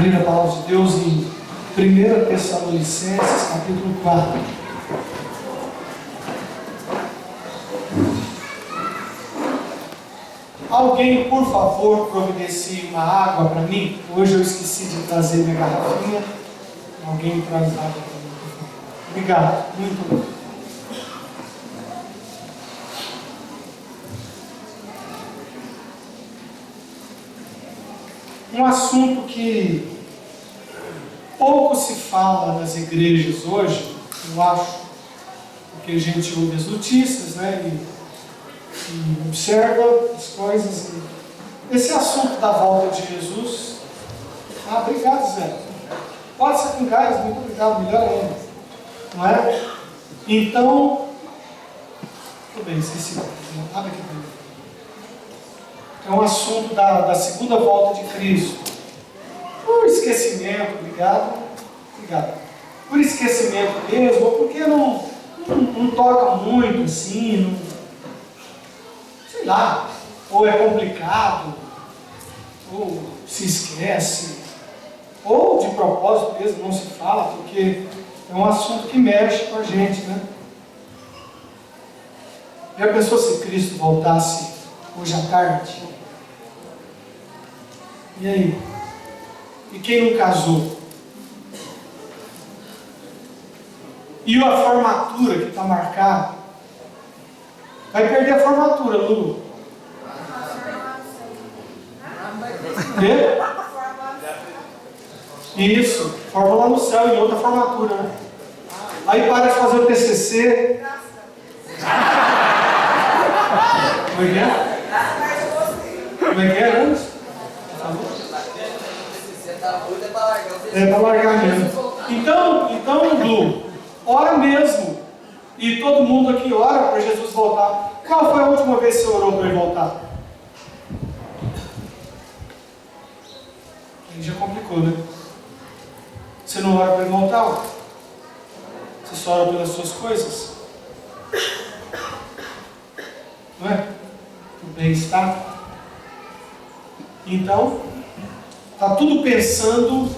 abrir a palavra de Deus em 1 Tessalonicenses, capítulo 4. Alguém, por favor, providencie uma água para mim? Hoje eu esqueci de trazer minha garrafinha. Alguém traz água para mim, por favor. Obrigado, muito obrigado. Um assunto que pouco se fala nas igrejas hoje, eu acho, porque a gente ouve as notícias, né, e observa as coisas. Esse assunto da volta de Jesus. Ah, obrigado, Zé. Pode ser com gás, muito obrigado, melhor ainda. Não é? Então, tudo bem, esqueci. Abre aqui para mim. É um assunto da segunda volta de Cristo. Por esquecimento, obrigado. Por esquecimento mesmo, ou porque não toca muito assim, não, sei lá, ou é complicado, ou se esquece, ou de propósito mesmo não se fala, porque é um assunto que mexe com a gente, né? Já pensou se Cristo voltasse hoje à tarde? E aí? E quem não casou? E a formatura que está marcada? Vai perder a formatura, Lulu. Quê? Isso, forma lá no céu, em outra formatura, né? Aí para de fazer o TCC. Como é que é? Como é que é, antes? É para largar mesmo. Então, Lu, ora mesmo. E todo mundo aqui ora para Jesus voltar. Qual foi a última vez que você orou para ele voltar? Aí já complicou, né? Você não ora para ele voltar? Você só ora pelas suas coisas? Não é? O bem-estar. Então, está tudo pensando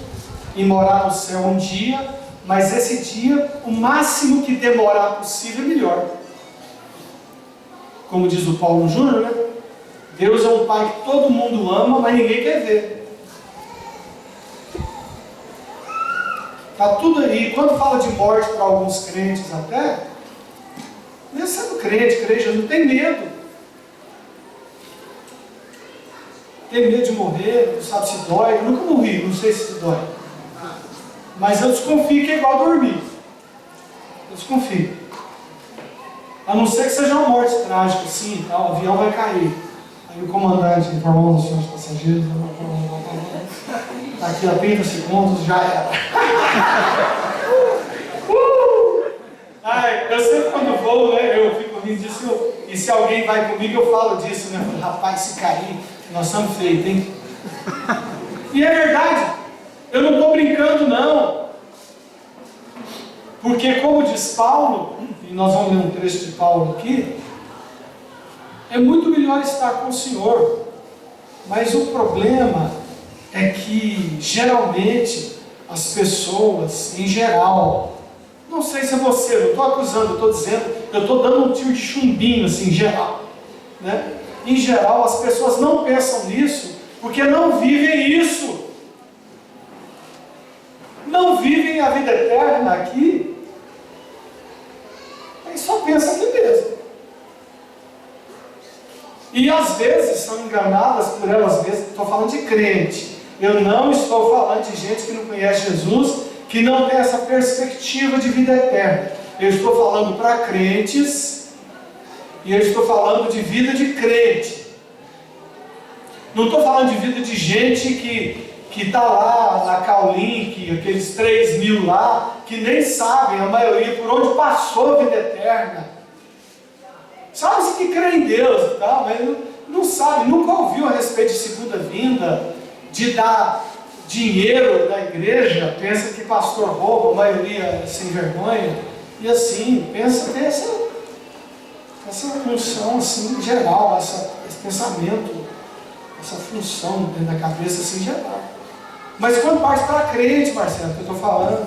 em morar no céu um dia, mas esse dia, o máximo que demorar possível é melhor. Como diz o Paulo Júnior, né? Deus é um pai que todo mundo ama, mas ninguém quer ver. Está tudo aí. Quando fala de morte para alguns crentes até, mesmo sendo crente, igreja, não tem medo. Tem medo de morrer, não sabe se dói. Eu nunca morri, não sei se dói. Mas eu desconfio que é igual dormir. Eu desconfio. A não ser que seja uma morte trágica, assim, tá? O avião vai cair. Aí o comandante informou os senhores passageiros. Tá aqui a 30 segundos, já era. Ai, eu sempre quando vou, né, eu fico rindo disso. E se alguém vai comigo, eu falo disso, né? Rapaz, se cair, nós estamos feitos, hein? E é verdade. Eu não estou brincando, não. Porque, como diz Paulo, e nós vamos ler um trecho de Paulo aqui, é muito melhor estar com o Senhor. Mas o problema é que, geralmente, as pessoas, em geral, não sei se é você, não estou acusando, eu estou dizendo, eu estou dando um tiro de chumbinho, assim, em geral. Né? Em geral, as pessoas não pensam nisso, porque não vivem isso. Não vivem a vida eterna aqui, aí só pensa aqui mesmo. E às vezes são enganadas por elas mesmas. Estou falando de crente. Eu não estou falando de gente que não conhece Jesus, que não tem essa perspectiva de vida eterna. Eu estou falando para crentes, e eu estou falando de vida de crente. Não estou falando de vida de gente que está lá na Caulink, aqueles 3.000 lá, que nem sabem, a maioria, por onde passou a vida eterna. Sabe-se que crê em Deus e tal, mas não sabe, nunca ouviu a respeito de segunda vinda, de dar dinheiro da igreja, pensa que pastor rouba, a maioria é sem vergonha, e assim, pensa ter essa função assim, geral, esse pensamento, essa função dentro da cabeça assim, geral. Mas quando parte para crente, Marcelo, que eu estou falando.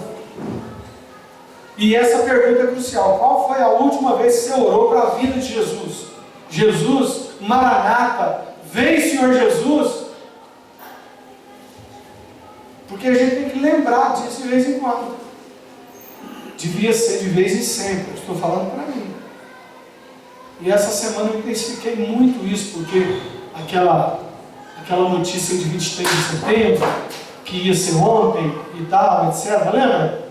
E essa pergunta é crucial. Qual foi a última vez que você orou para a vida de Jesus? Jesus, Maranata, vem Senhor Jesus. Porque a gente tem que lembrar disso de vez em quando. Devia ser de vez em sempre. Estou falando para mim. E essa semana eu intensifiquei muito isso, porque aquela notícia de 23 de setembro, que ia ser ontem e tal, etc. Lembra?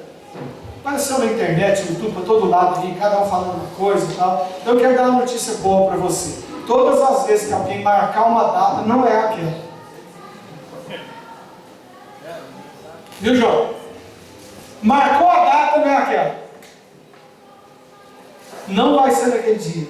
Apareceu na internet, no YouTube, para todo lado ali, cada um falando uma coisa e tal. Então eu quero dar uma notícia boa para você. Todas as vezes que alguém marcar uma data, não é aquela. Viu, João? Marcou a data, não é aquela. Não vai ser naquele dia.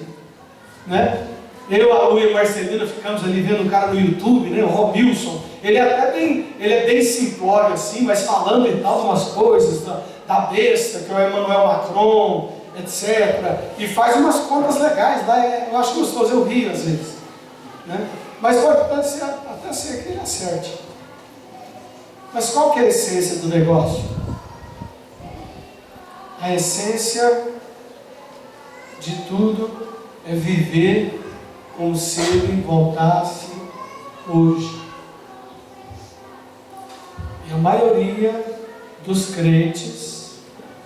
Né? Eu, a Lu e a Marcelina ficamos ali vendo um cara no YouTube, né? O Robinson. Ele é bem simplório assim, mas falando e tal, umas coisas da besta, que é o Emmanuel Macron, etc. E faz umas contas legais, eu acho gostoso, eu rio às vezes. Né? Mas pode até ser que ele acerte. Mas qual que é a essência do negócio? A essência de tudo é viver como se ele voltasse hoje. E a maioria dos crentes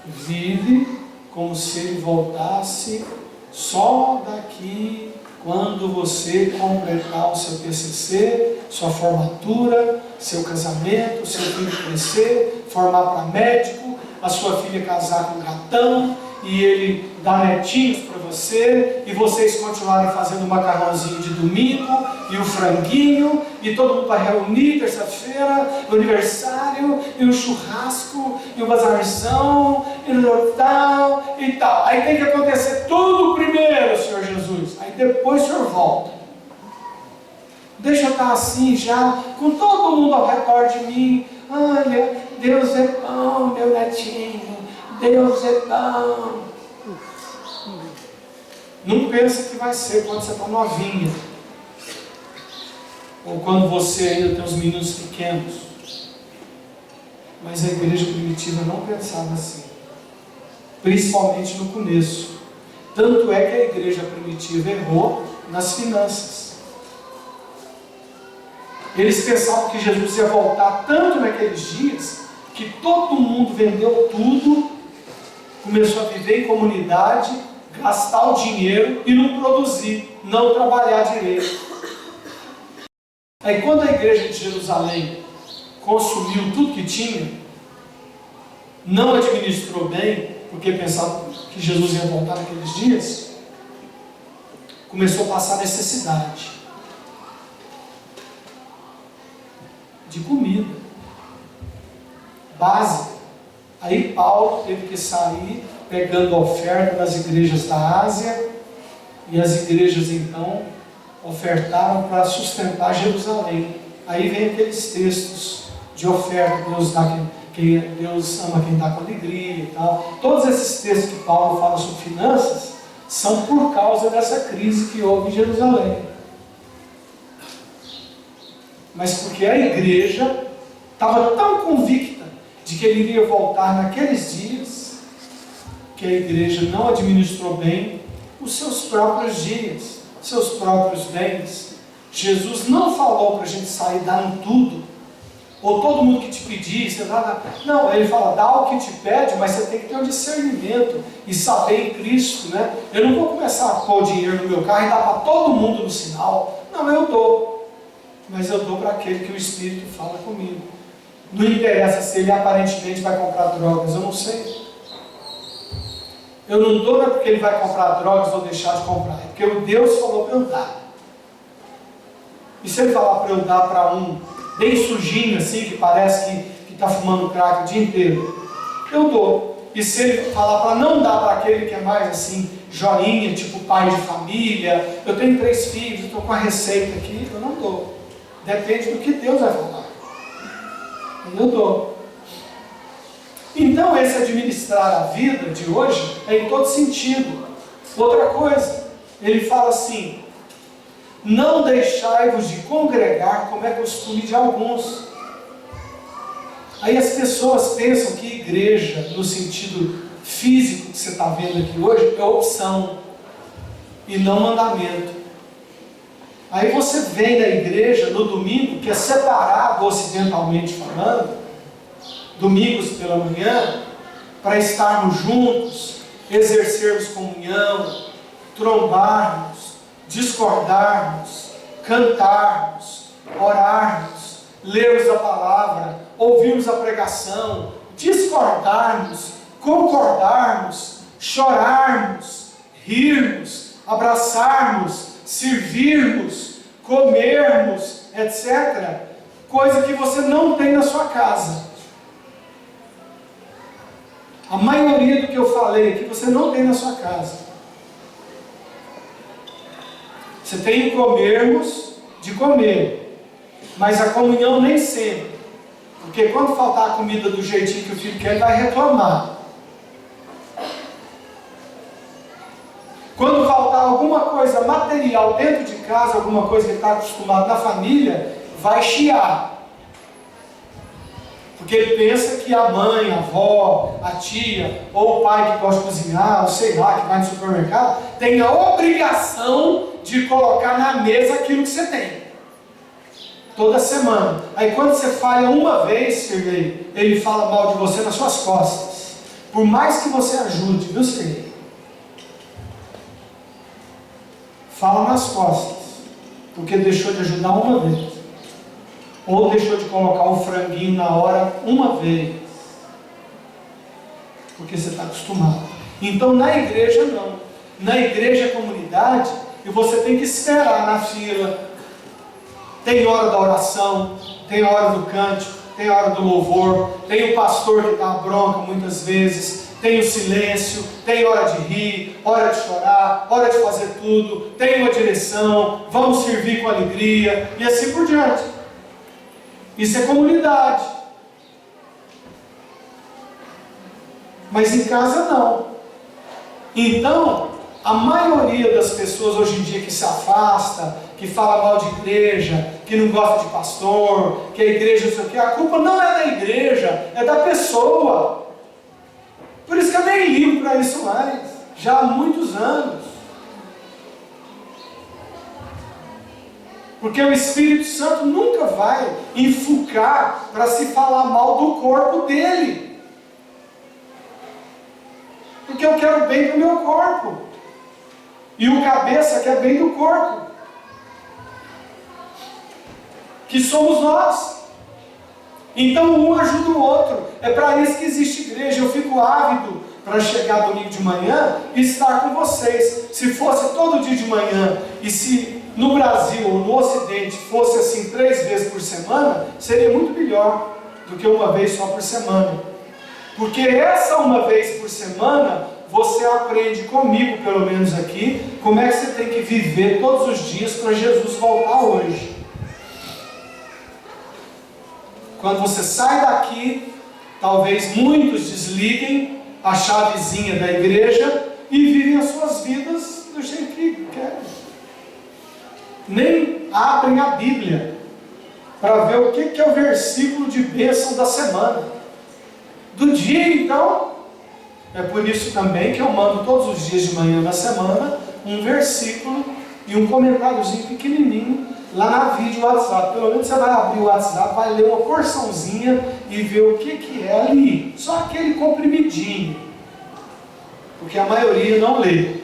vive como se ele voltasse só daqui quando você completar o seu TCC, sua formatura, seu casamento, seu filho crescer, formar para médico, a sua filha casar com um gatão, e ele dá netinhos para você, e vocês continuarem fazendo o macarrãozinho de domingo, e o franguinho, e todo mundo vai reunir terça-feira, o aniversário, e o churrasco, e o bazarzão, e o tal, e tal. Aí tem que acontecer tudo primeiro, Senhor Jesus. Aí depois o Senhor volta. Deixa eu estar assim já, com todo mundo ao redor de mim. Olha, Deus é bom, meu netinho. Deus é bom. Não pensa que vai ser quando você está novinha. Ou quando você ainda tem os meninos pequenos. Mas a igreja primitiva não pensava assim. Principalmente no começo. Tanto é que a igreja primitiva errou nas finanças. Eles pensavam que Jesus ia voltar tanto naqueles dias, que todo mundo vendeu tudo, começou a viver em comunidade, gastar o dinheiro e não produzir, não trabalhar direito. Aí quando a igreja de Jerusalém consumiu tudo que tinha, não administrou bem, porque pensava que Jesus ia voltar naqueles dias, começou a passar necessidade de comida básica. Aí Paulo teve que sair pegando oferta das igrejas da Ásia, e as igrejas então ofertaram para sustentar Jerusalém. Aí vem aqueles textos de oferta, Deus ama quem dá com alegria e tal. Todos esses textos que Paulo fala sobre finanças são por causa dessa crise que houve em Jerusalém. Mas porque a igreja estava tão convicta de que ele iria voltar naqueles dias, que a igreja não administrou bem os seus próprios dias, seus próprios bens. Jesus não falou para a gente sair dando tudo, ou todo mundo que te pedir, você vai dar. Não, ele fala, dá o que te pede, mas você tem que ter um discernimento e saber em Cristo, né? Eu não vou começar a pôr dinheiro no meu carro e dar para todo mundo no sinal. Não, eu dou. Mas eu dou para aquele que o Espírito fala comigo. Não interessa se ele aparentemente vai comprar drogas, eu não sei. Eu não dou não é porque ele vai comprar drogas ou deixar de comprar, é porque o Deus falou para eu dar. E se ele falar para eu dar para um bem sujinho assim, que parece que está fumando crack o dia inteiro, eu dou. E se ele falar para não dar para aquele que é mais assim, joinha, tipo pai de família, eu tenho 3 filhos, estou com a receita aqui, eu não dou. Depende do que Deus vai falar. Eu dou. Então esse administrar a vida de hoje é em todo sentido. Outra coisa, ele fala assim, não deixai-vos de congregar como é costume de alguns. Aí as pessoas pensam que igreja, no sentido físico que você está vendo aqui hoje, é opção e não mandamento. Aí você vem na igreja no domingo, que é separado ocidentalmente falando, domingos pela manhã, para estarmos juntos, exercermos comunhão, trombarmos, discordarmos, cantarmos, orarmos, lermos a palavra, ouvirmos a pregação, discordarmos, concordarmos, chorarmos, rirmos, abraçarmos, servirmos, comermos, etc. Coisa que você não tem na sua casa. A maioria do que eu falei aqui você não tem na sua casa. Você tem comermos de comer, mas a comunhão nem sempre. Porque quando faltar a comida do jeitinho que o filho quer, ele vai reclamar. Quando faltar alguma coisa material dentro de casa, alguma coisa que ele está acostumado na família, vai chiar. Porque ele pensa que a mãe, a avó, a tia, ou o pai que gosta de cozinhar, ou sei lá, que vai no supermercado, tem a obrigação de colocar na mesa aquilo que você tem. Toda semana. Aí quando você falha uma vez, Sirlei, ele fala mal de você nas suas costas. Por mais que você ajude, viu, Sirlei? Fala nas costas. Porque deixou de ajudar uma vez. Ou deixou de colocar o franguinho na hora uma vez. Porque você está acostumado. Então na igreja não. Na igreja comunidade, e você tem que esperar na fila. Tem hora da oração, tem hora do cântico, tem hora do louvor, tem o pastor que dá bronca muitas vezes, tem o silêncio, tem hora de rir, hora de chorar, hora de fazer tudo, tem uma direção, vamos servir com alegria e assim por diante. Isso é comunidade. Mas em casa não. Então, a maioria das pessoas hoje em dia que se afasta, que fala mal de igreja, que não gosta de pastor, que a igreja não sei o que, a culpa não é da igreja, é da pessoa. Por isso que eu nem ligo para isso mais, já há muitos anos. Porque o Espírito Santo nunca vai enfocar para se falar mal do corpo dele. Porque eu quero bem para o meu corpo. E o cabeça quer bem do corpo. Que somos nós. Então um ajuda o outro. É para isso que existe igreja. Eu fico ávido para chegar domingo de manhã e estar com vocês. Se fosse todo dia de manhã, e se no Brasil ou no Ocidente fosse assim 3 vezes por semana, seria muito melhor do que uma vez só por semana. Porque essa uma vez por semana, você aprende comigo, pelo menos aqui, como é que você tem que viver todos os dias para Jesus voltar hoje. Quando você sai daqui, talvez muitos desliguem a chavezinha da igreja e vivem as suas vidas do jeito que querem. Nem abrem a Bíblia para ver o que é o versículo de bênção da semana. Do dia, então, é por isso também que eu mando todos os dias de manhã da semana um versículo e um comentáriozinho pequenininho lá na vídeo WhatsApp. Pelo menos você vai abrir o WhatsApp, vai ler uma porçãozinha e ver o que é ali. Só aquele comprimidinho. Porque a maioria não lê.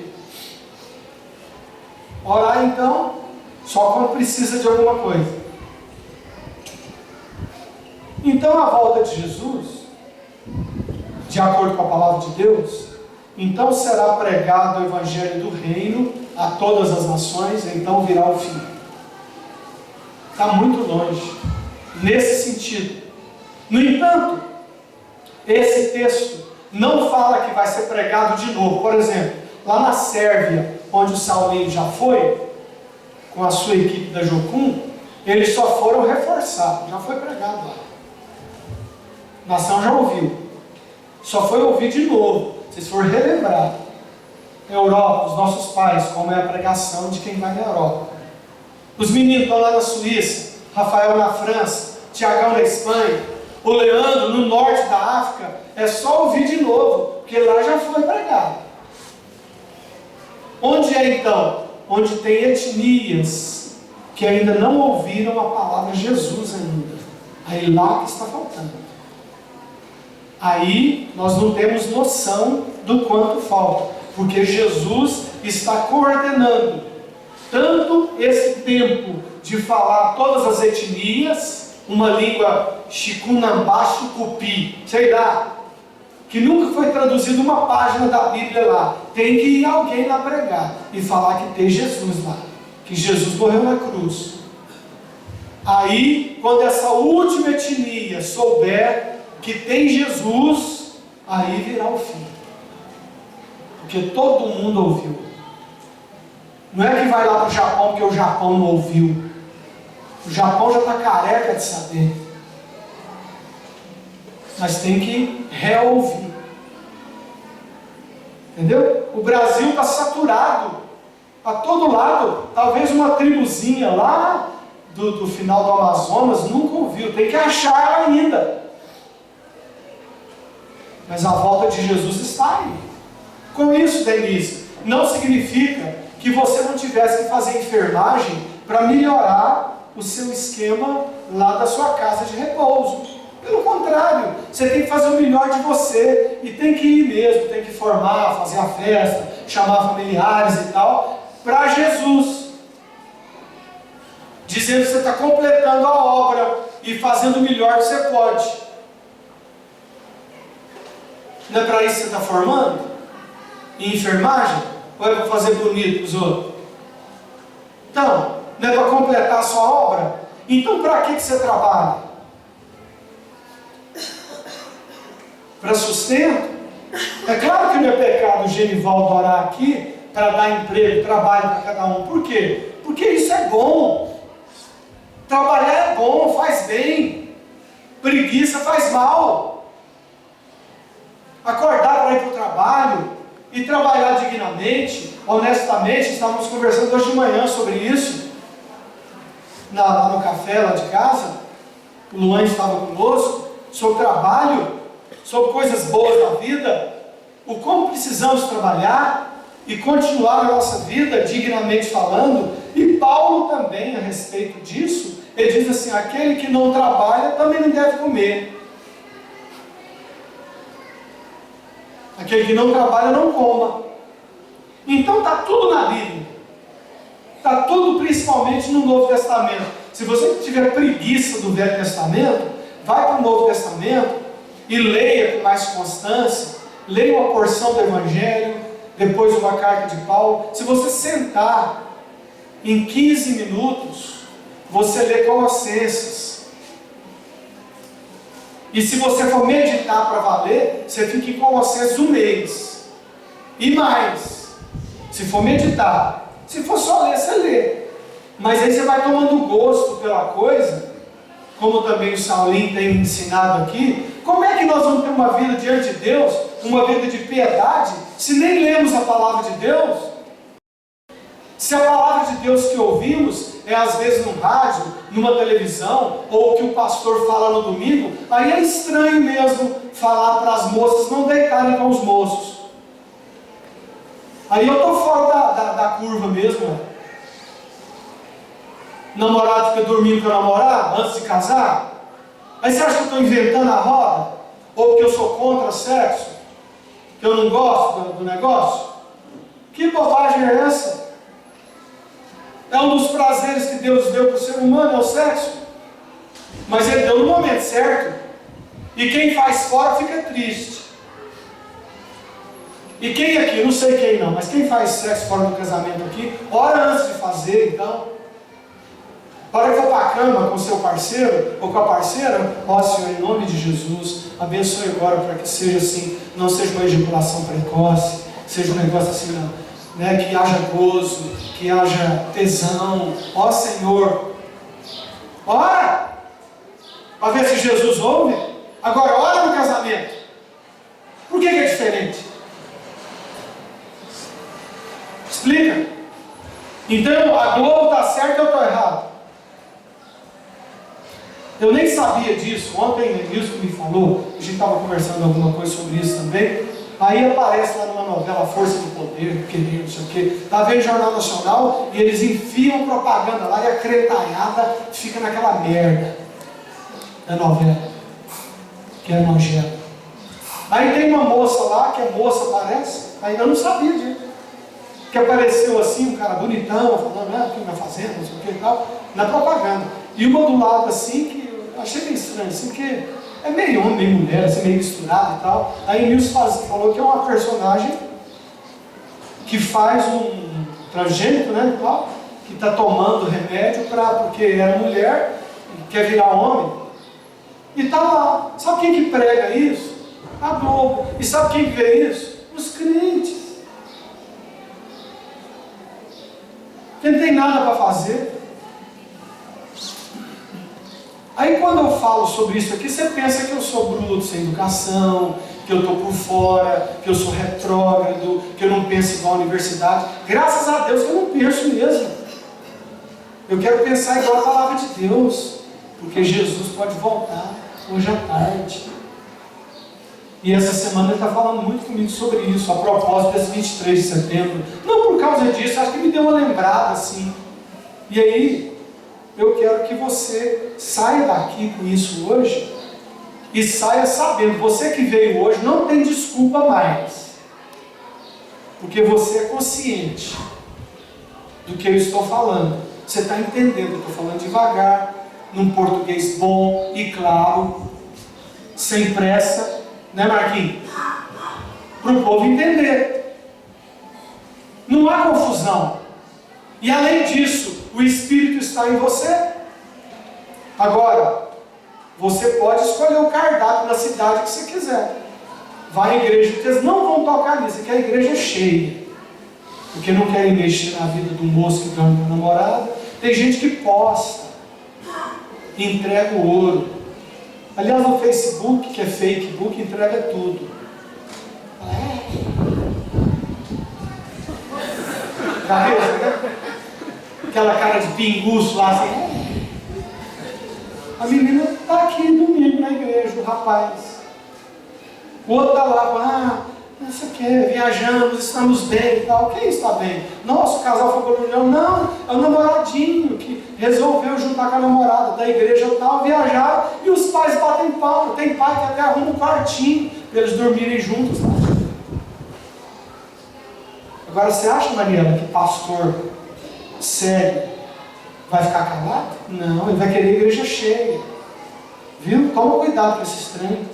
Orar então, só quando precisa de alguma coisa. Então a volta de Jesus, de acordo com a palavra de Deus, então será pregado o Evangelho do Reino a todas as nações, então virá o fim. Está muito longe, nesse sentido. No entanto, esse texto não fala que vai ser pregado de novo. Por exemplo, lá na Sérvia, onde o Saulinho já foi, com a sua equipe da Jocum, eles só foram reforçar, já foi pregado lá. A nação já ouviu. Só foi ouvir de novo, vocês foram relembrar. Europa, os nossos pais, como é a pregação de quem vai na Europa. Os meninos estão lá na Suíça, Rafael na França, Tiagão na Espanha, O Leandro, no norte da África, é só ouvir de novo, porque lá já foi pregado. Onde é então? Onde tem etnias que ainda não ouviram a palavra Jesus ainda. Aí lá que está faltando. Aí nós não temos noção do quanto falta, porque Jesus está coordenando tanto esse tempo de falar todas as etnias, uma língua chicunambá, chucupi, sei lá, que nunca foi traduzido uma página da Bíblia lá. Tem que ir alguém lá pregar e falar que tem Jesus lá, que Jesus morreu na cruz. Aí, quando essa última etnia souber que tem Jesus, aí virá o fim, porque todo mundo ouviu. Não é que vai lá para o Japão porque o Japão não ouviu. O Japão já está careca de saber. Mas tem que reouvir. Entendeu? O Brasil está saturado. A todo lado. Talvez uma tribuzinha lá do final do Amazonas nunca ouviu. Tem que achar ela ainda. Mas a volta de Jesus está aí. Com isso, Denise, não significa que você não tivesse que fazer enfermagem para melhorar o seu esquema lá da sua casa de repouso. Pelo contrário, você tem que fazer o melhor de você e tem que ir mesmo, tem que formar, fazer a festa, chamar familiares e tal, para Jesus. Dizendo que você está completando a obra e fazendo o melhor que você pode. Não é para isso que você está formando? Em enfermagem? Ou é para fazer bonito para os outros? Então, não é para completar a sua obra? Então para que você trabalha? Para sustento? É claro que não é pecado o Genivaldo orar aqui para dar emprego, trabalho para cada um. Por quê? Porque isso é bom. Trabalhar é bom, faz bem. Preguiça faz mal. Acordar para ir para o trabalho e trabalhar dignamente, honestamente. Estávamos conversando hoje de manhã sobre isso, lá no café, lá de casa. O Luan estava conosco, sobre trabalho, sobre coisas boas da vida, o como precisamos trabalhar e continuar a nossa vida dignamente falando. E Paulo também, a respeito disso, ele diz assim: aquele que não trabalha também não deve comer. Aquele que não trabalha não coma. Então está tudo na Bíblia. Está tudo principalmente no Novo Testamento. Se você tiver preguiça do Velho Testamento, vai para o Novo Testamento e leia com mais constância. Leia uma porção do Evangelho, depois uma carta de Paulo. Se você sentar em 15 minutos, você lê Colossenses. E se você for meditar para valer, você fica em Colossenses um mês. E mais, se for meditar. Se for só ler, você lê. Mas aí você vai tomando gosto pela coisa, como também o Saulinho tem ensinado aqui. Como é que nós vamos ter uma vida diante de Deus, uma vida de piedade, se nem lemos a palavra de Deus? Se a palavra de Deus que ouvimos é às vezes no rádio, numa televisão, ou que o pastor fala no domingo, aí é estranho mesmo falar para as moças não deitarem com os moços. Aí eu estou fora da curva mesmo. Né? Namorado fica dormindo com a namorada antes de casar? Aí você acha que eu estou inventando a roda? Ou porque eu sou contra sexo? Que eu não gosto do negócio? Que bobagem é essa? É um dos prazeres que Deus deu para o ser humano, é o sexo. Mas Ele deu no momento certo. E quem faz fora fica triste. E quem aqui, não sei quem não, mas quem faz sexo fora do casamento aqui, ora antes de fazer, então. Para que for para a cama com o seu parceiro ou com a parceira, ó Senhor, em nome de Jesus, abençoe agora para que seja assim, não seja uma ejaculação precoce, seja um negócio assim, né, que haja gozo, que haja tesão. Ó Senhor, ora, para ver se Jesus ouve. Agora, ora no casamento. Por que é diferente? Explica. Então, a Globo está certa ou eu estou errado? Eu nem sabia disso. Ontem o Nilson me falou, a gente estava conversando alguma coisa sobre isso também. Aí aparece lá numa novela Força do Poder, querido, não sei o quê. Está vendo Jornal Nacional e eles enfiam propaganda lá e a cretalhada fica naquela merda da novela, que é nojento. Aí tem uma moça lá, que é moça, parece, ainda não sabia disso. Que apareceu assim, um cara bonitão, falando, aqui na fazenda, não sei o que e tal, na propaganda. E uma do lado assim, que eu achei meio estranho, assim, que é meio homem, meio mulher, assim, meio misturado e tal. Aí Nilson falou que é uma personagem que faz um transgênico, né, e tal, que está tomando remédio porque era mulher e quer virar homem. E está lá. Sabe quem que prega isso? A Globo. E sabe quem que vê isso? Os crentes. Quem não tem nada para fazer. Aí quando eu falo sobre isso aqui, você pensa que eu sou bruto, sem educação, que eu estou por fora, que eu sou retrógrado, que eu não penso igual a universidade. Graças a Deus que eu não penso mesmo. Eu quero pensar igual a palavra de Deus, porque Jesus pode voltar hoje à tarde. E essa semana ele está falando muito comigo sobre isso, a propósito desse 23 de setembro. Não por causa disso, acho que me deu uma lembrada assim. E aí, eu quero que você saia daqui com isso hoje e saia sabendo, você que veio hoje não tem desculpa mais, porque você é consciente do que eu estou falando. Você está entendendo, eu estou falando devagar, num português bom e claro, sem pressa, né, Marquinhos? Para o povo entender. Não há confusão. E além disso, o Espírito está em você. Agora, você pode escolher o cardápio na cidade que você quiser. Vai à igreja, porque eles não vão tocar nisso, que a igreja é cheia. Porque não querem mexer na vida do moço que ganha uma namorada. Tem gente que posta, entrega o ouro. Aliás, no Facebook, que é fake book, entrega tudo. Já viu, né? Aquela cara de pinguço lá assim. A menina está aqui domingo na igreja, o rapaz. O outro está lá, não sei o que, viajamos, estamos bem e tal. Quem está bem? Nossa, o casal foi para reunião. Não, é o namoradinho que resolveu juntar com a namorada da igreja tal, viajar, e os pais batem palma. Tem pai que até arruma um quartinho para eles dormirem juntos. Agora, você acha, Mariana, que pastor sério vai ficar calado? Não, ele vai querer a igreja cheia. Viu? Toma cuidado com esse estranho.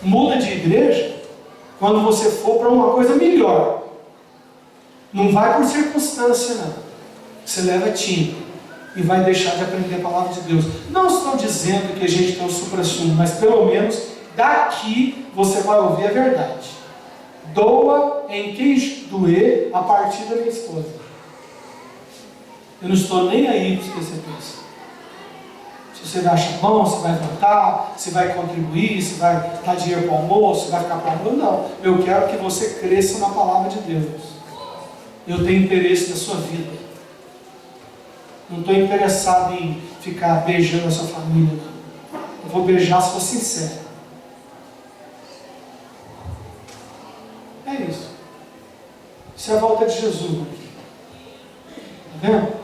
Muda de igreja quando você for para uma coisa melhor. Não vai por circunstância, não. Você leva tinta e vai deixar de aprender a palavra de Deus. Não estou dizendo que a gente tem um supra-sumo, mas pelo menos daqui você vai ouvir a verdade. Doa em quem doer a partir da minha esposa. Eu não estou nem aí para o que você pensa. Se você acha bom, se vai votar, se vai contribuir, se vai dar dinheiro para o almoço, se vai ficar para o almoço. Não. Eu quero que você cresça na palavra de Deus. Eu tenho interesse na sua vida. Não estou interessado em ficar beijando a sua família, não. Eu vou beijar se for sincero. É isso. Isso é a volta de Jesus. Está vendo?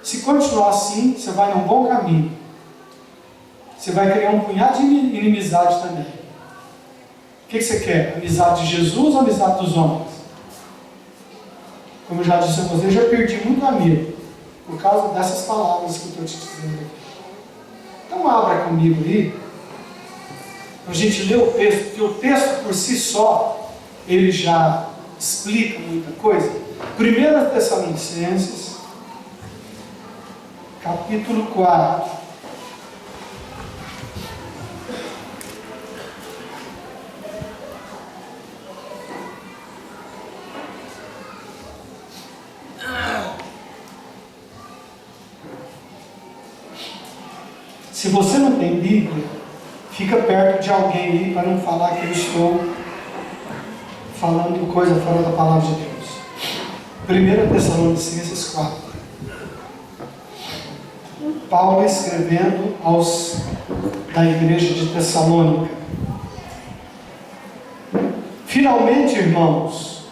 Se continuar assim, você vai num bom caminho. Você vai criar um punhado de inimizade também. O que você quer? Amizade de Jesus ou amizade dos homens? Como eu já disse a você, eu já perdi muito amigo por causa dessas palavras que eu estou te dizendo aqui. Então abra comigo aí, para a gente ler o texto, porque o texto por si só, ele já explica muita coisa. 1 Tessalonicenses, capítulo 4. Se você não tem Bíblia, fica perto de alguém aí para não falar que eu estou falando coisa fora da palavra de Deus. 1 Tessalonicenses 4. Paulo escrevendo aos da igreja de Tessalônica. Finalmente, irmãos,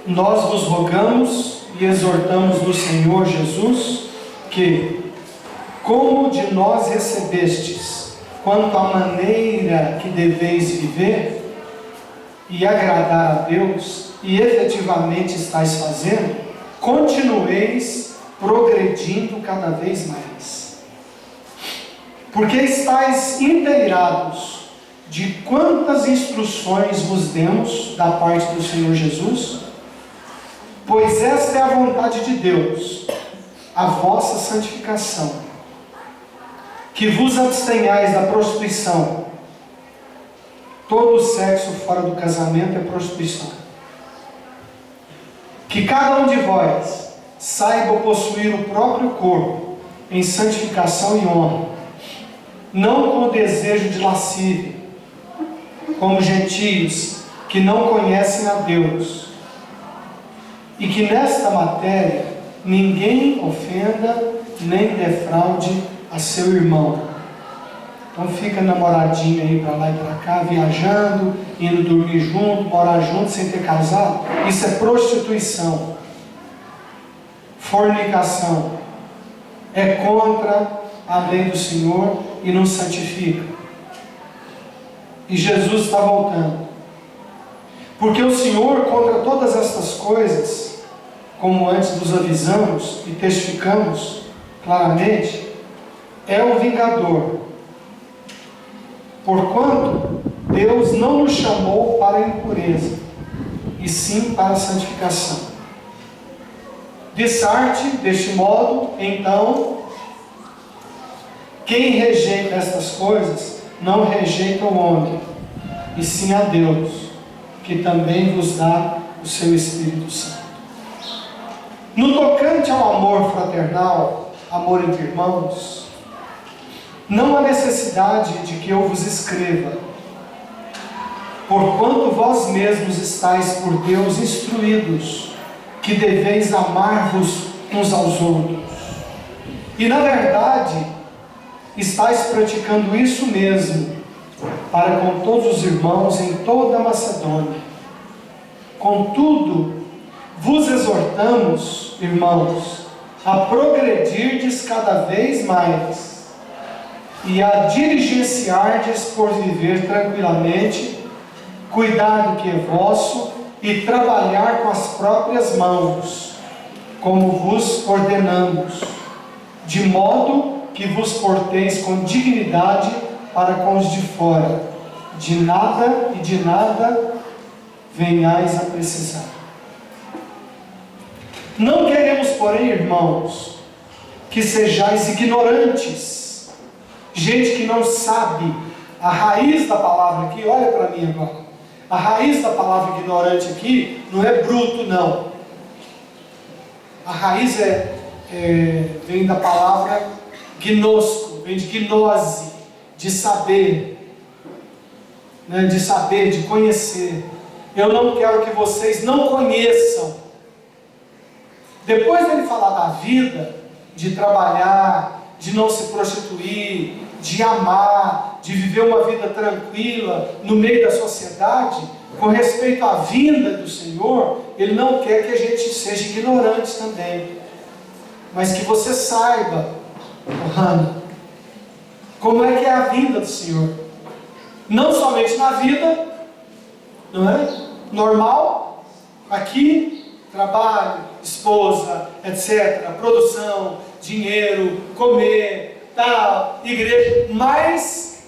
nós vos rogamos e exortamos no Senhor Jesus que, como de nós recebestes, quanto à maneira que deveis viver e agradar a Deus, e efetivamente estáis fazendo, continueis progredindo cada vez mais. Porque estáis inteirados de quantas instruções vos demos da parte do Senhor Jesus, pois esta é a vontade de Deus, a vossa santificação, que vos abstenhais da prostituição. Todo sexo fora do casamento é prostituição. Que cada um de vós saiba possuir o próprio corpo em santificação e honra, não com o desejo de lascívia, como gentios que não conhecem a Deus, e que nesta matéria ninguém ofenda nem defraude a seu irmão. Então fica namoradinho aí para lá e para cá, viajando, indo dormir junto, morar junto sem ter casado. Isso é prostituição, fornicação, é contra a lei do Senhor e não santifica. E Jesus está voltando, porque o Senhor, contra todas estas coisas, como antes nos avisamos e testificamos claramente, é o vingador. Porquanto Deus não nos chamou para a impureza, e sim para a santificação. Dissarte, deste modo, então, quem rejeita estas coisas, não rejeita o homem, e sim a Deus, que também vos dá o seu Espírito Santo. No tocante ao amor fraternal, amor entre irmãos, não há necessidade de que eu vos escreva, porquanto vós mesmos estáis por Deus instruídos, que deveis amar-vos uns aos outros. E na verdade, estáis praticando isso mesmo, para com todos os irmãos em toda a Macedônia. Contudo, vos exortamos, irmãos, a progredirdes cada vez mais, e a diligenciardes por viver tranquilamente, cuidar do que é vosso, e trabalhar com as próprias mãos, como vos ordenamos, de modo que vos porteis com dignidade para com os de fora, de nada e de nada venhais a precisar. Não queremos, porém, irmãos, que sejais ignorantes, gente que não sabe a raiz da palavra aqui. Olha para mim agora. A raiz da palavra ignorante aqui não é bruto, não. A raiz vem da palavra gnosco, vem de gnose, de saber, né? De saber, de conhecer. Eu não quero que vocês não conheçam. Depois dele falar da vida, de trabalhar, de não se prostituir, de amar, de viver uma vida tranquila no meio da sociedade, com respeito à vinda do Senhor, Ele não quer que a gente seja ignorante também, mas que você saiba, como é que é a vinda do Senhor, não somente na vida, não é? Normal, aqui, trabalho, esposa, etc., produção, dinheiro, comer, tal, igreja, mas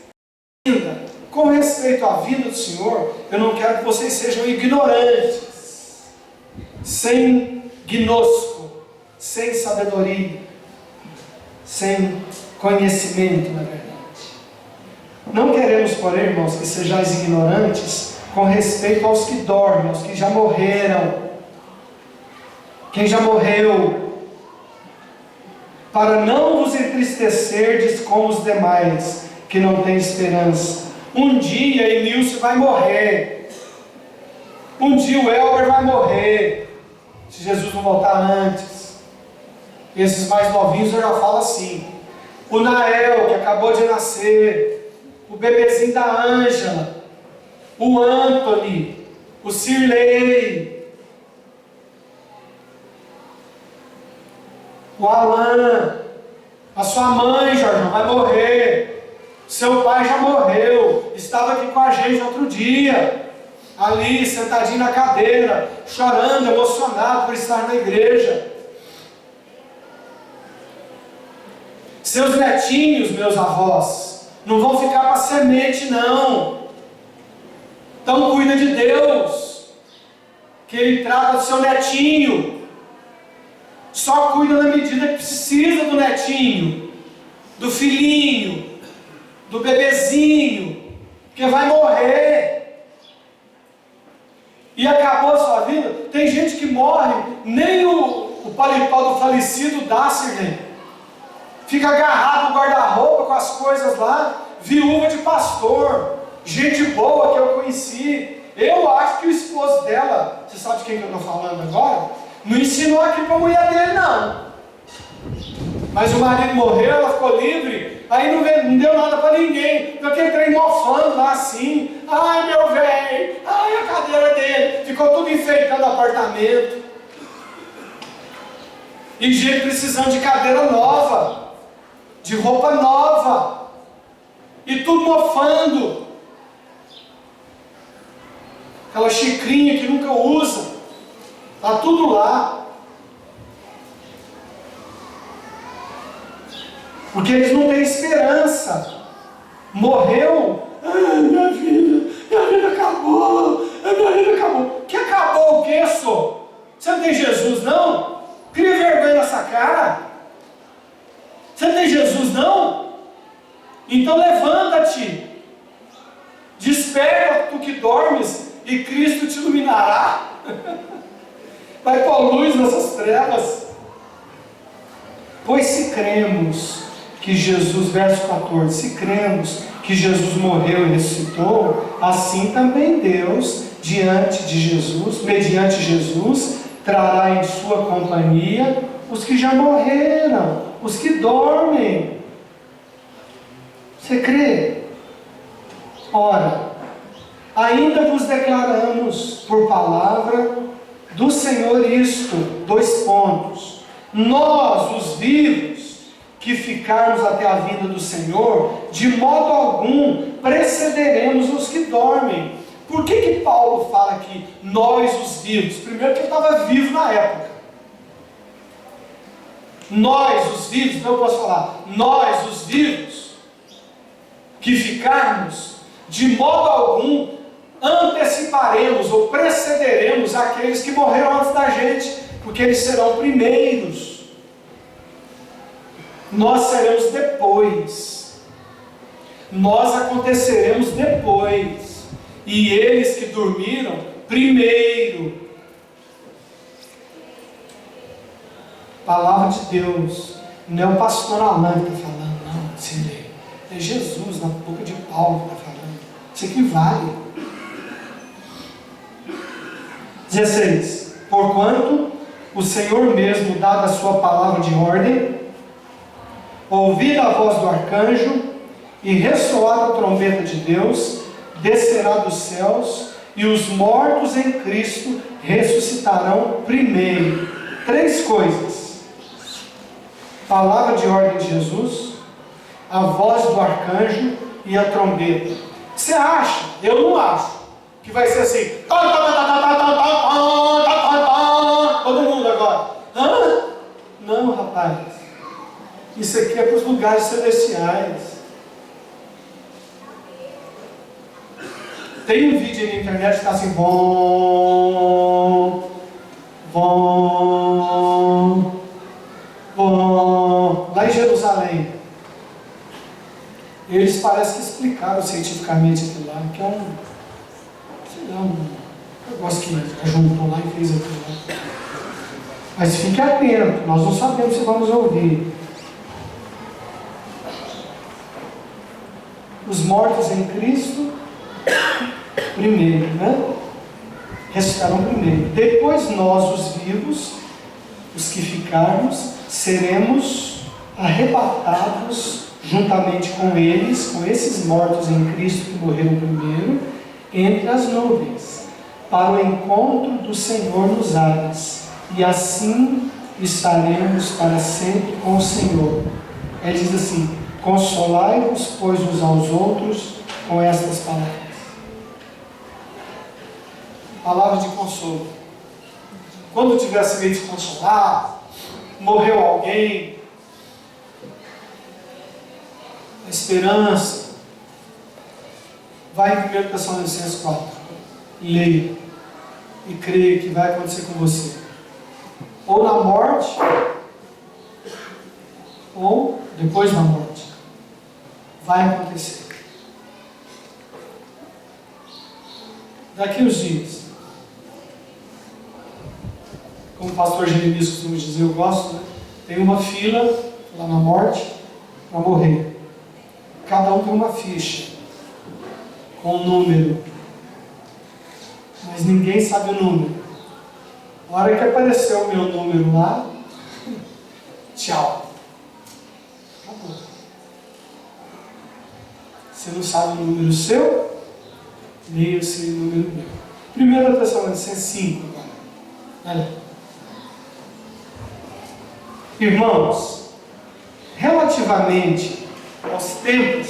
ainda, com respeito à vinda do Senhor, eu não quero que vocês sejam ignorantes, sem gnosco, sem sabedoria, sem conhecimento, na verdade. Não queremos, porém, irmãos, que sejais ignorantes com respeito aos que dormem, aos que já morreram. Quem já morreu, para não vos entristecerdes como os demais, que não têm esperança. Um dia Emílcio vai morrer, um dia o Elber vai morrer, se Jesus não voltar antes. Esses mais novinhos eu já falo assim. O Nael, que acabou de nascer, o bebezinho da Ângela, o Anthony, o Cirlei, o Alan, a sua mãe, Jorge, vai morrer, seu pai já morreu, estava aqui com a gente outro dia, ali, sentadinho na cadeira, chorando, emocionado por estar na igreja. Seus netinhos, meus avós, não vão ficar para semente, não. Então cuida de Deus, que Ele trata do seu netinho. Só cuida na medida que precisa do netinho, do filhinho, do bebezinho, que vai morrer. E acabou a sua vida. Tem gente que morre, nem o paletó do falecido dá, Sirlene. Fica agarrado no guarda-roupa com as coisas lá, viúva de pastor, gente boa que eu conheci. Eu acho que o esposo dela, você sabe de quem que eu estou falando agora? Não ensinou aqui para a mulher dele, não. Mas o marido morreu, ela ficou livre, aí não deu nada para ninguém. Porque aquele trem mofando lá assim, ai meu velho, ai a cadeira dele, ficou tudo enfeitando o apartamento. E gente precisando de cadeira nova, de roupa nova, e tudo mofando, aquela xicrinha que nunca usa, está tudo lá, porque eles não têm esperança. Morreu, minha vida acabou, minha vida acabou. Que acabou o quê, só? Você não tem Jesus, não? Cria vergonha nessa cara. Você não tem Jesus, não? Então levanta-te, desperta tu que dormes, e Cristo te iluminará. Vai pôr luz nessas trevas. Pois se cremos que Jesus, verso 14, se cremos que Jesus morreu e ressuscitou, assim também Deus, mediante Jesus, trará em sua companhia os que já morreram, os que dormem. Você crê? Ora, ainda vos declaramos por palavra do Senhor isto, 2 pontos. Nós, os vivos, que ficarmos até a vinda do Senhor, de modo algum precederemos os que dormem. Por que Paulo fala aqui, nós os vivos? Primeiro que ele estava vivo na época. Nós os vivos, então eu posso falar, nós os vivos, que ficarmos, de modo algum anteciparemos ou precederemos aqueles que morreram antes da gente, porque eles serão primeiros. Nós seremos depois. Nós aconteceremos depois. E eles que dormiram primeiro. Palavra de Deus. Não é o pastor Alan que está falando, não. Sim, é Jesus na boca de Paulo que está falando. Isso aqui vale. 16. Porquanto o Senhor mesmo, dada a sua palavra de ordem, ouvida a voz do arcanjo e ressoada a trombeta de Deus, descerá dos céus, e os mortos em Cristo ressuscitarão primeiro. 3 coisas: palavra de ordem de Jesus, a voz do arcanjo e a trombeta. Você acha? Eu não acho que vai ser assim, todo mundo agora. Hã? Não, rapaz. Isso aqui é para os lugares celestiais. Tem um vídeo aí na internet que está assim, bom, lá em Jerusalém. Eles parecem que explicaram cientificamente aquilo lá, que é um negócio que juntou lá e fez aquilo lá. Mas fique atento, nós não sabemos se vamos ouvir. Os mortos em Cristo, primeiro, né? Ressuscitarão primeiro. Depois nós, os vivos, os que ficarmos, seremos arrebatados juntamente com eles, com esses mortos em Cristo que morreram primeiro, entre as nuvens, para o encontro do Senhor nos ares, e assim estaremos para sempre com o Senhor. Ele diz assim: consolai-vos, pois, uns aos outros com estas palavras. Palavra de consolo. Quando tiver se meio desconsolado, morreu alguém, a esperança, vai em 1 Tessalonicenses 4, leia e creia que vai acontecer com você, ou na morte, ou depois da morte. Vai acontecer. Daqui uns dias, como o pastor Jeremias costuma dizer, eu gosto, né? Tem uma fila lá na morte para morrer. Cada um tem uma ficha com um número, mas ninguém sabe o número. Na hora que apareceu o meu número lá, tchau. Acabou. Você não sabe o número seu, nem eu sei o número meu. 1 Tessalonicenses 5 agora. Olha. Irmãos, relativamente aos tempos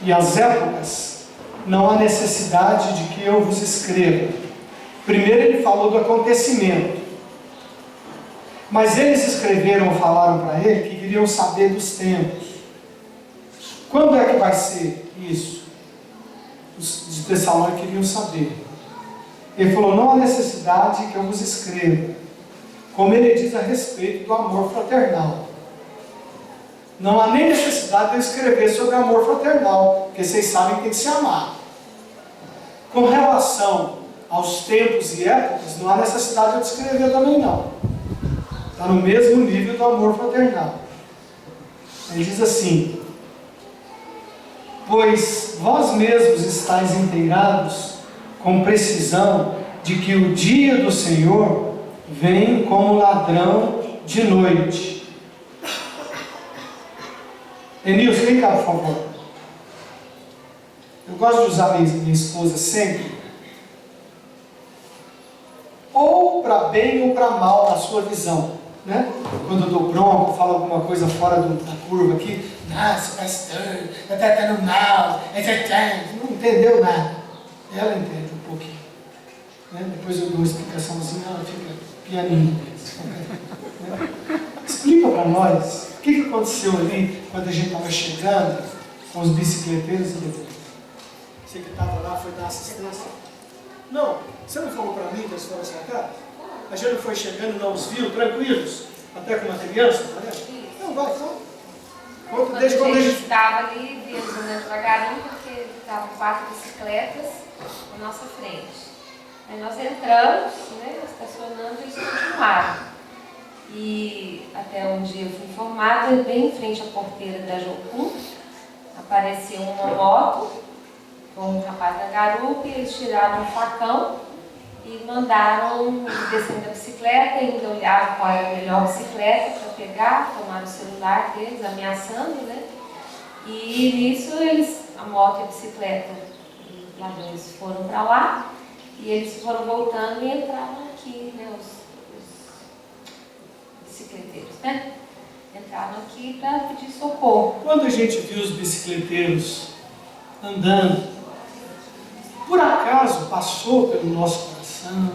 e às épocas, não há necessidade de que eu vos escreva. Primeiro ele falou do acontecimento, mas eles escreveram, falaram para ele que queriam saber dos tempos. Quando é que vai ser isso? Os de Tessalônica queriam saber. Ele falou: não há necessidade que eu vos escreva, como ele diz a respeito do amor fraternal. Não há nem necessidade de eu escrever sobre amor fraternal, porque vocês sabem que tem que se amar. Com relação aos tempos e épocas, não há necessidade de eu escrever também não. Está no mesmo nível do amor fraternal. Ele diz assim: pois vós mesmos estáis inteirados com precisão de que o dia do Senhor vem como ladrão de noite. Enilson, vem cá, por favor. Eu gosto de usar minha esposa sempre, ou para bem ou para mal na sua visão, né? Quando eu dou bronca, falo alguma coisa fora da curva aqui, nossa, pastor, está tratando mal, não entendeu nada. Ela entende um pouquinho, né? Depois eu dou uma explicaçãozinha, ela fica pianinho. Né? Explica para nós o que aconteceu ali quando a gente estava chegando com os bicicleteiros e depois. Você que estava lá foi dar assistência? Não, você não falou para mim que eles foram sacar? A gente não foi chegando, não os viu, tranquilos, até com uma criança, tá vendo? Não, vai, então. Quando a gente estava ali, viemos andando devagarinho, porque estavam 4 bicicletas na nossa frente. Aí nós entramos, né, estacionando e eles continuaram. E até onde eu fui informada, bem em frente à porteira da Jocum, apareceu uma moto com um rapaz da garupa, e eles tiraram um facão e mandaram descer da bicicleta, ainda olharam qual era a melhor bicicleta para pegar, tomaram o celular deles, ameaçando, né? E nisso a moto e a bicicleta, os ladrões foram para lá, e eles foram voltando e entraram aqui, né? Os bicicleteiros, né? Entraram aqui para pedir socorro. Quando a gente viu os bicicleteiros andando, por acaso passou pelo nosso coração,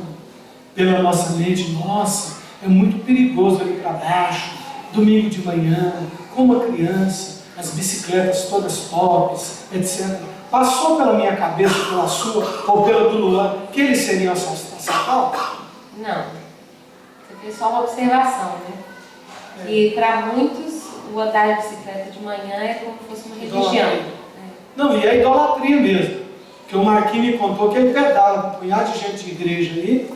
pela nossa mente, nossa, é muito perigoso ali para baixo, domingo de manhã, com uma criança, as bicicletas todas tops, etc. Passou pela minha cabeça, pela sua, ou pela do Luan, que eles seriam assaltados? Não. Isso aqui é só uma observação, né? E para muitos, o andar de bicicleta de manhã é como se fosse uma religião. Não, e é idolatria mesmo. Porque o Marquinhos me contou que ele pedala com um punhado de gente de igreja aí,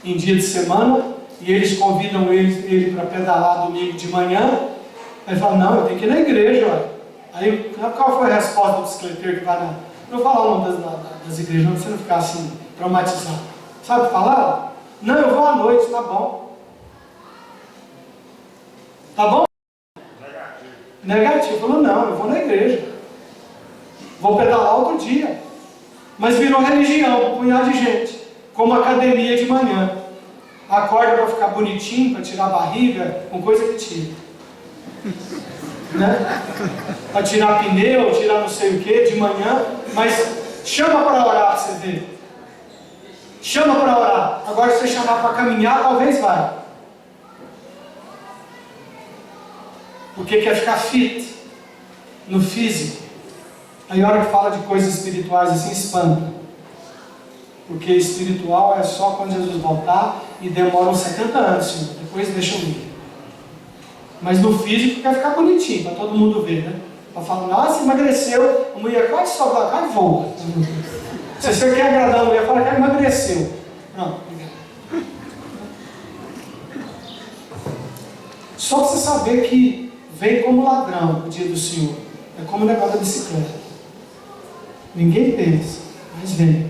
em dia de semana, e eles convidam ele para pedalar domingo de manhã. Aí ele fala: não, eu tenho que ir na igreja, olha. Aí, qual foi a resposta do bicicleteiro que vai na... Não vou falar o nome das igrejas, não, pra você não ficar assim, traumatizado. Sabe o que falaram? Não, eu vou à noite, tá bom. Tá bom? Negativo. Falou, não, eu vou na igreja. Vou pedalar outro dia. Mas virou religião, um punhado de gente. Como academia de manhã. Acorda para ficar bonitinho, para tirar a barriga, com coisa que tira. Né? Para tirar pneu, tirar não sei o que de manhã. Mas chama para orar para você ver. Chama para orar. Agora, se você chamar para caminhar, talvez vai. Porque quer ficar fit no físico. Aí a hora que fala de coisas espirituais assim, espanta. Porque espiritual é só quando Jesus voltar e demora uns 70 anos, Senhor. Depois deixa eu ir. Mas no físico quer ficar bonitinho, para todo mundo ver, né? Para falar, nossa, emagreceu. A mulher quase sobe lá, quase voa. Se você quer agradar a mulher, fala que emagreceu. Pronto, obrigado. Só para você saber que vem como ladrão o dia do Senhor. É como o negócio da bicicleta. Ninguém pensa, mas vem.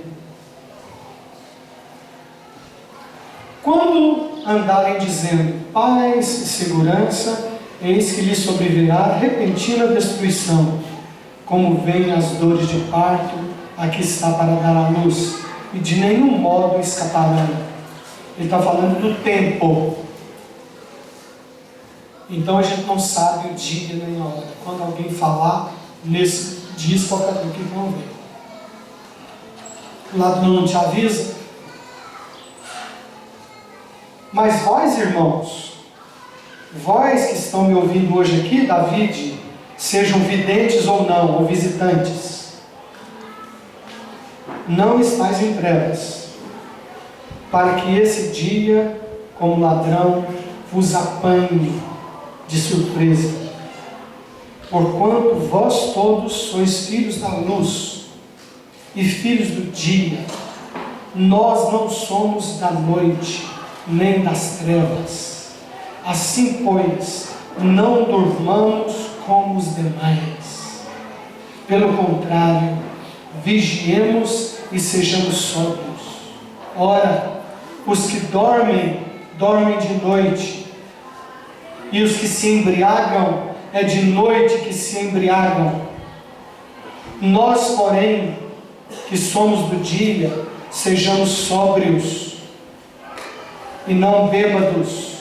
Quando andarem dizendo paz e segurança, eis que lhes sobrevirá repentina destruição, como vêm as dores de parto, a que está para dar à luz, e de nenhum modo escaparão. Ele está falando do tempo. Então a gente não sabe o dia nem a hora. Quando alguém falar nesse dia, o que vão ver. O lado não te avisa. Mas vós, irmãos, vós que estão me ouvindo hoje aqui, David, sejam videntes ou não, ou visitantes, não estáis em trevas, para que esse dia, como ladrão, vos apanhe de surpresa. Porquanto vós todos sois filhos da luz e filhos do dia, nós não somos da noite, nem das trevas. Assim, pois, não durmamos como os demais. Pelo contrário, vigiemos e sejamos sóbrios. Ora, os que dormem, dormem de noite, e os que se embriagam, é de noite que se embriagam. Nós, porém, que somos do dia, sejamos sóbrios, e não bêbados,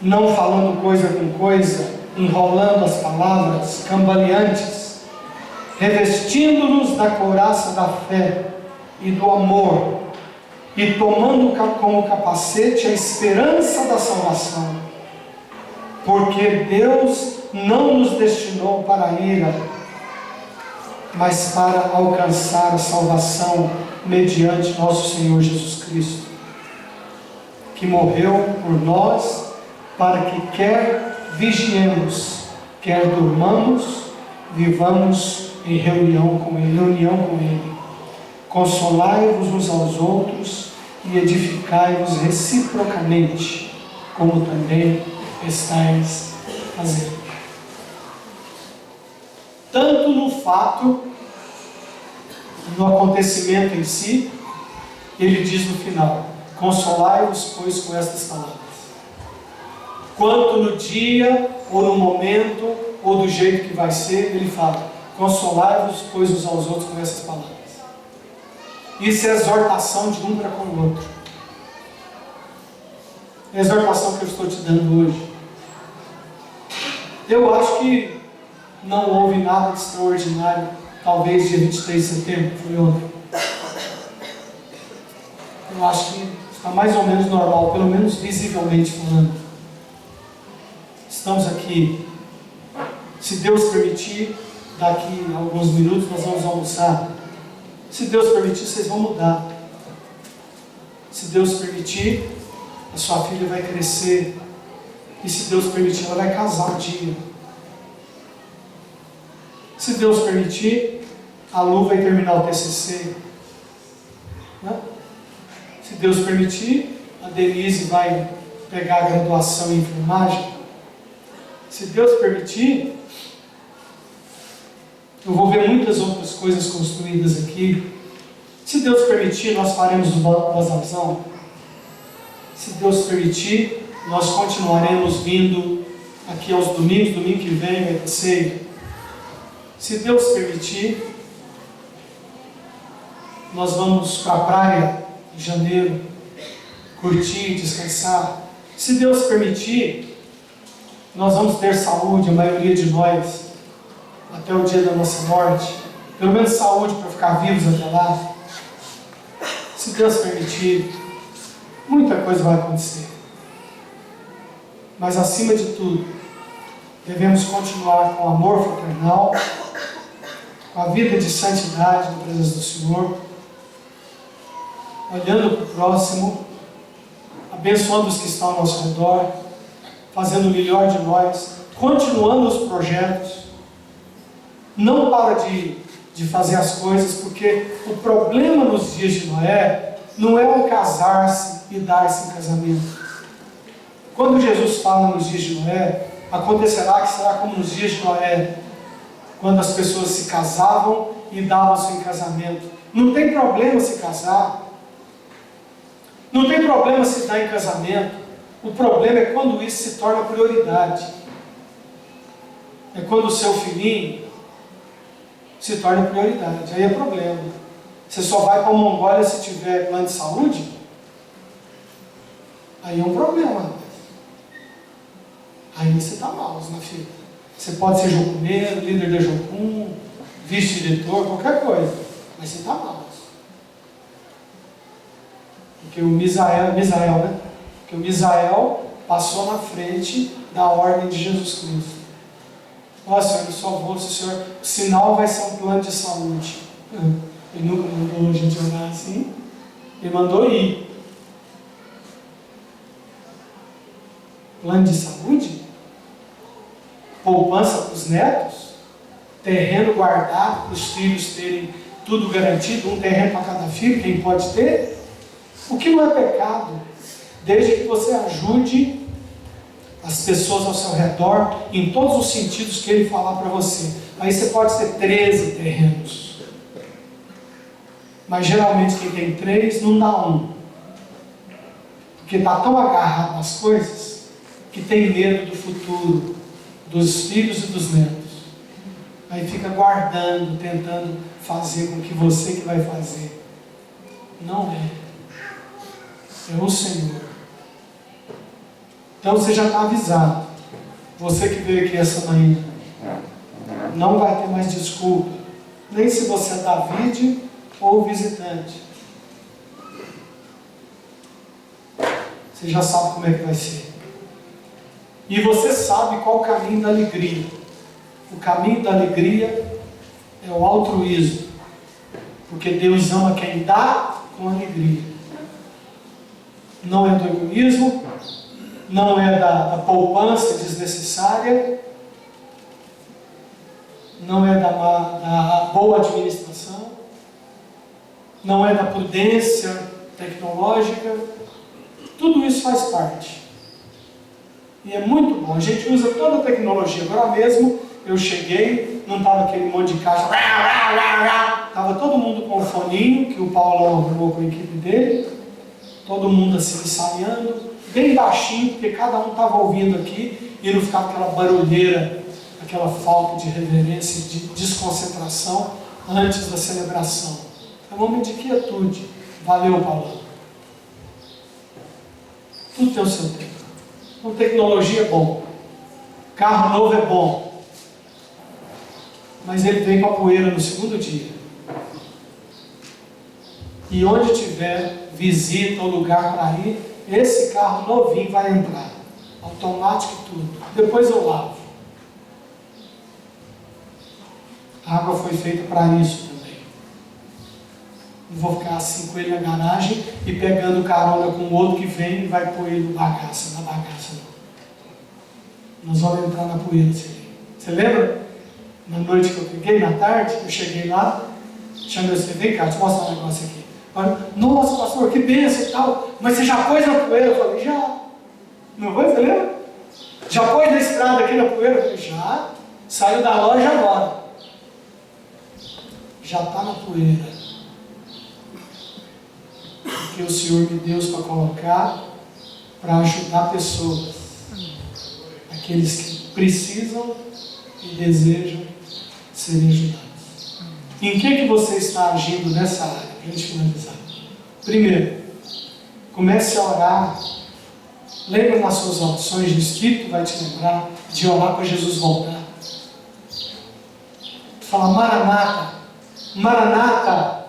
não falando coisa com coisa, enrolando as palavras, cambaleantes, revestindo-nos da couraça da fé e do amor, e tomando como capacete a esperança da salvação. Porque Deus não nos destinou para a ira, mas para alcançar a salvação mediante nosso Senhor Jesus Cristo, que morreu por nós, para que quer vigiemos, quer durmamos, vivamos em reunião com Ele. Consolai-vos uns aos outros e edificai-vos reciprocamente, como também estáis fazendo. Tanto no fato, no acontecimento em si, ele diz no final: consolai-vos, pois, com estas palavras. Quanto no dia, ou no momento, ou do jeito que vai ser, ele fala: consolai-vos, pois, uns aos outros com essas palavras. Isso é exortação de um para com o outro. É a exortação que eu estou te dando hoje. Eu acho que não houve nada de extraordinário, talvez dia 23 de setembro, foi ontem. Eu acho que está mais ou menos normal, pelo menos visivelmente falando. Estamos aqui. Se Deus permitir, daqui a alguns minutos nós vamos almoçar. Se Deus permitir, vocês vão mudar. Se Deus permitir, a sua filha vai crescer. E se Deus permitir, ela vai casar um dia. Se Deus permitir, a Lu vai terminar o TCC. Né? Se Deus permitir, a Denise vai pegar a graduação em enfermagem. Se Deus permitir, eu vou ver muitas outras coisas construídas aqui. Se Deus permitir, nós faremos o Vozazão. Se Deus permitir, nós continuaremos vindo aqui aos domingos, domingo que vem vai ter ceia. Se Deus permitir, nós vamos para a praia em janeiro, curtir, descansar. Se Deus permitir, nós vamos ter saúde, a maioria de nós, até o dia da nossa morte. Pelo menos saúde para ficar vivos até lá. Se Deus permitir, muita coisa vai acontecer. Mas acima de tudo, devemos continuar com o amor fraternal, com a vida de santidade na presença do Senhor, olhando para o próximo, abençoando os que estão ao nosso redor, fazendo o melhor de nós, continuando os projetos. Não para de fazer as coisas, porque o problema nos dias de Noé não é o casar-se e dar-se em casamento. Quando Jesus fala nos dias de Noé, acontecerá que será como nos dias de Noé, quando as pessoas se casavam e davam-se em casamento. Não tem problema se casar, não tem problema se dar em casamento. O problema é quando isso se torna prioridade. É quando o seu filhinho se torna prioridade. Aí é problema. Você só vai para a Mongólia se tiver plano de saúde? Aí é um problema. Aí você está mal na fila. Você pode ser jocuneiro, líder da Jocum, vice-diretor, qualquer coisa. Mas você está mal. Porque o Misael, né? Porque o Misael passou na frente da ordem de Jesus Cristo. Ó, Senhor, eu só vou se o Senhor... O sinal vai ser um plano de saúde. Ele nunca mandou a gente orar assim. Ele mandou ir. Plano de saúde? Poupança para os netos? Terreno guardado para os filhos terem tudo garantido? Um terreno para cada filho, quem pode ter? O que não é pecado? Desde que você ajude as pessoas ao seu redor, em todos os sentidos que ele falar para você. Aí você pode ter 13 terrenos. Mas geralmente quem tem 3 não dá um. Porque está tão agarrado nas coisas que tem medo do futuro, dos filhos e dos netos. Aí fica guardando, tentando fazer com que você que vai fazer. Não é. É o Senhor. Então você já está avisado. Você que veio aqui essa manhã, não vai ter mais desculpa. Nem se você é David ou visitante. Você já sabe como é que vai ser. E você sabe qual o caminho da alegria. O caminho da alegria é o altruísmo. Porque Deus ama quem dá com alegria. Não é do egoísmo, não é da poupança desnecessária, não é da boa administração, não é da prudência tecnológica. Tudo isso faz parte. E é muito bom. A gente usa toda a tecnologia. Agora mesmo eu cheguei, não estava aquele monte de caixa, estava todo mundo com o foninho que o Paulo arrumou com a equipe dele. Todo mundo assim ensaiando, bem baixinho, porque cada um estava ouvindo aqui e não ficava aquela barulheira, aquela falta de reverência, de desconcentração antes da celebração. É um momento de quietude. Valeu, Paulo. Tudo tem o seu tempo. Então, tecnologia é bom. Carro novo é bom. Mas ele vem com a poeira no segundo dia. E onde tiver visita ou lugar para ir, esse carro novinho vai entrar. Automático e tudo. Depois eu lavo. A água foi feita para isso também. Não vou ficar assim com ele na garagem e pegando carona com o outro que vem e vai pôr ele na bagaça não. Nós vamos entrar na poeira. Você lembra? Na noite que eu peguei, na tarde, eu cheguei lá, chamei você, vem cá, deixa eu mostrar um negócio aqui. Nossa, pastor, que bênção e tal, mas você já pôs na poeira? Eu falei, já. Não foi, você lembra? Já pôs na estrada aqui na poeira? Eu falei, já. Saiu da loja agora. Já está na poeira. Porque o Senhor me deu para colocar, para ajudar pessoas. Aqueles que precisam e desejam ser ajudados. Em que você está agindo nessa área? Para a gente finalizar. Primeiro, comece a orar. Lembra nas suas orações, o Espírito vai te lembrar de orar para Jesus voltar. Fala, Maranata, Maranata,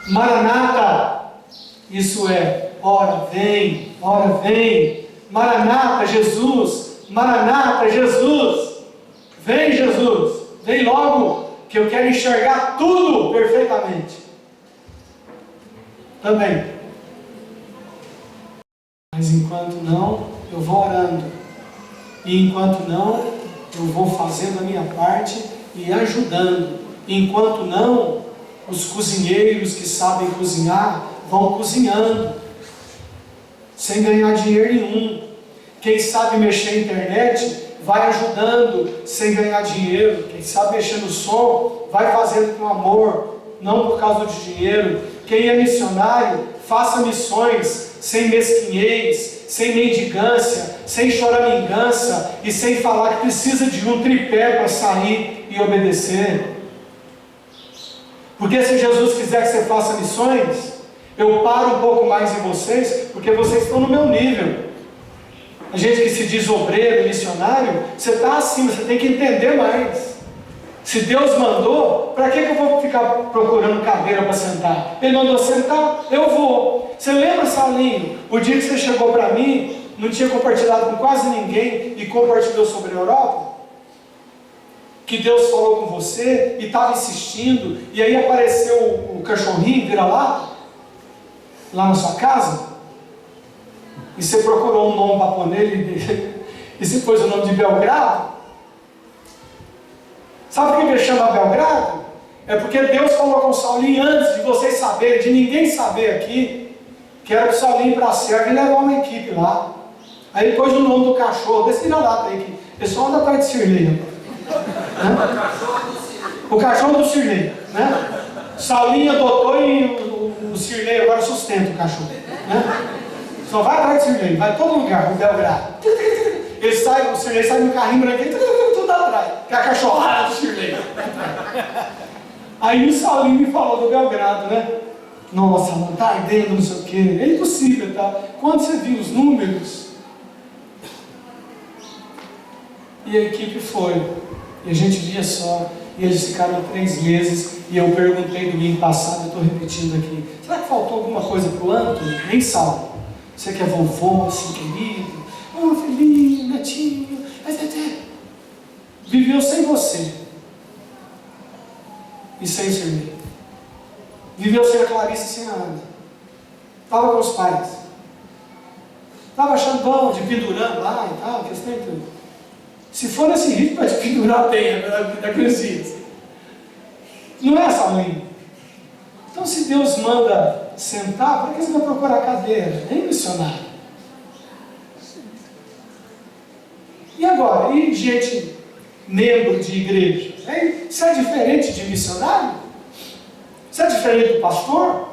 Maranata. Isso é, ora vem, Maranata, Jesus, Maranata, Jesus. Vem, Jesus, vem logo, que eu quero enxergar tudo perfeitamente. Também. Mas enquanto não, eu vou orando. E enquanto não, eu vou fazendo a minha parte e ajudando. Enquanto não, os cozinheiros que sabem cozinhar vão cozinhando, sem ganhar dinheiro nenhum. Quem sabe mexer na internet vai ajudando, sem ganhar dinheiro. Quem sabe mexer no som, vai fazendo com amor, não por causa de dinheiro. Quem é missionário, faça missões sem mesquinhez, sem mendigância, sem choramingança e sem falar que precisa de um tripé para sair e obedecer. Porque se Jesus quiser que você faça missões, eu paro um pouco mais em vocês, porque vocês estão no meu nível. A gente que se diz obreiro, missionário, você está acima, você tem que entender mais. Se Deus mandou, para que eu vou ficar procurando cadeira para sentar? Ele mandou sentar, eu vou. Você lembra, Salinho, o dia que você chegou para mim, não tinha compartilhado com quase ninguém e compartilhou sobre a Europa? Que Deus falou com você e estava insistindo, e aí apareceu o cachorrinho vira-lata, lá na sua casa, e você procurou um nome para pôr nele, e você pôs o nome de Belgrado. Sabe por que ele chama Belgrado? É porque Deus falou com o Saulinho antes de vocês saberem, de ninguém saber aqui, que era para o Saulinho ir para a serva e levar uma equipe lá. Aí ele pôs o nome do cachorro, desse vira-lata aí, que o pessoal anda atrás de Sirlei. Né? O cachorro do Sirlei, né? Saulinho adotou e o Sirlei agora sustenta o cachorro, né? Só vai atrás de Sirlei, vai em todo lugar, o Belgrado. Ele sai, o Sirlei sai no carrinho branquinho, tudo atrás, que é a cachorrada do Sirlei. Aí o Saulinho me falou do Belgrado, né? Nossa, mano, tá ardendo, não sei o quê. É impossível, tá? Quando você viu os números, e a equipe foi, e a gente via só, e eles ficaram 3 meses, e eu perguntei domingo passado, eu estou repetindo aqui, será que faltou alguma coisa pro Antônio? Nem salvo. Você que é vovô, assim, querido, filhinho, netinho, viveu sem você, e sem Sirlei. Viveu sem a Clarice e sem a Ana. Estava com os pais. Estava achando bom, de pendurando lá e tal, questão e tudo. Se for nesse ritmo, vai te pendurar bem daqueles dias. Não é, Saulinho? Então, se Deus manda sentar, por que você vai procurar cadeira? Nem missionário. E agora? E gente, membro de igreja? Isso é diferente de missionário? Isso é diferente do pastor?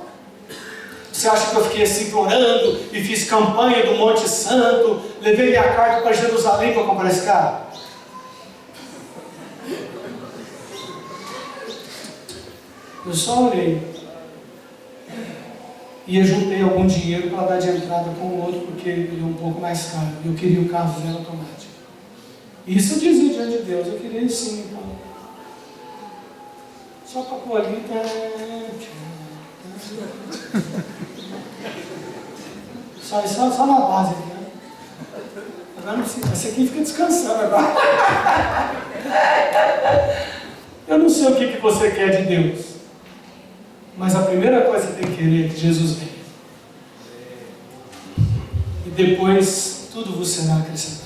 Você acha que eu fiquei assim implorando e fiz campanha do Monte Santo, levei minha carta para Jerusalém para comprar esse carro? Eu só orei e eu juntei algum dinheiro para dar de entrada com o outro, porque ele é um pouco mais caro. Eu queria o carro zero automático. Isso eu dizia diante de Deus, eu queria sim, então. Só para pôr ali, só na base aqui, né? Agora não precisa, esse aqui fica descansando agora. Eu não sei o que você quer de Deus, mas a primeira coisa que tem que querer é que Jesus venha. E depois tudo vos será acrescentado.